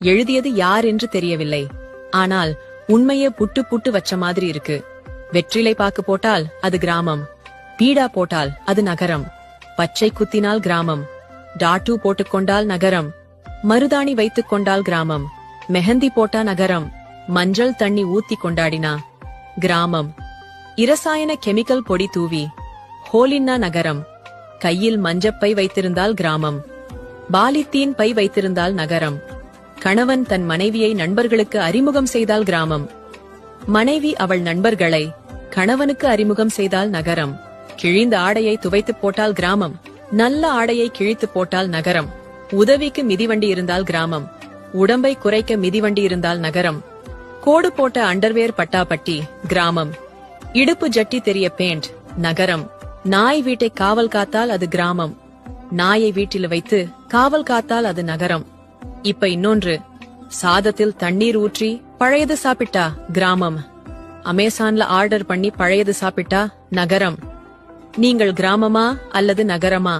எழுதியது யார் என்று தெரியவில்லை. ஆனால் உண்மையே புட்டு புட்டு வச்ச மாதிரி இருக்கு. வெற்றிலை பாக்கு போட்டால் அது கிராமம், பீடா போட்டால் அது நகரம், பச்சை குத்தினால் கிராமம், டாட்டூ போட்டுக்கொண்டால் நகரம், மருதாணி வைத்துக் கொண்டால் கிராமம், மெஹந்தி போட்டா நகரம், மஞ்சள் தண்ணி ஊத்தி கொண்டாடினா கிராமம், இரசாயன கெமிக்கல் பொடி தூவி ஹோலின்னா நகரம், கையில் மஞ்சப்பை வைத்திருந்தால் கிராமம், பாலித்தீன் பை வைத்திருந்தால் நகரம், கணவன் தன் மனைவியை நண்பர்களுக்கு அறிமுகம் செய்தால் கிராமம், மனைவி அவள் நண்பர்களை கணவனுக்கு அறிமுகம் செய்தால் நகரம், கிழிந்த ஆடையை துவைத்து போட்டால் கிராமம், நல்ல ஆடையை கிழித்து போட்டால் நகரம், உதவிக்கு மிதிவண்டி இருந்தால் கிராமம், உடம்பை குறைக்க மிதிவண்டி இருந்தால் நகரம், கோடு போட்ட அண்டர்வேர் பட்டாப்பட்டி கிராமம், இடுப்பு ஜட்டி தெரிய பேண்ட் நகரம், நாய் வீட்டை காவல் காத்தால் அது கிராமம், நாயை வீட்டில் வைத்து காவல் காத்தால் அது நகரம். இப்ப இன்னொன்று, சாதத்தில் தண்ணீர் ஊற்றி பழையது சாப்பிட்டா கிராமம், அமேசான்ல ஆர்டர் பண்ணி பழையது சாப்பிட்டா நகரம். நீங்கள் கிராமமா அல்லது நகரமா?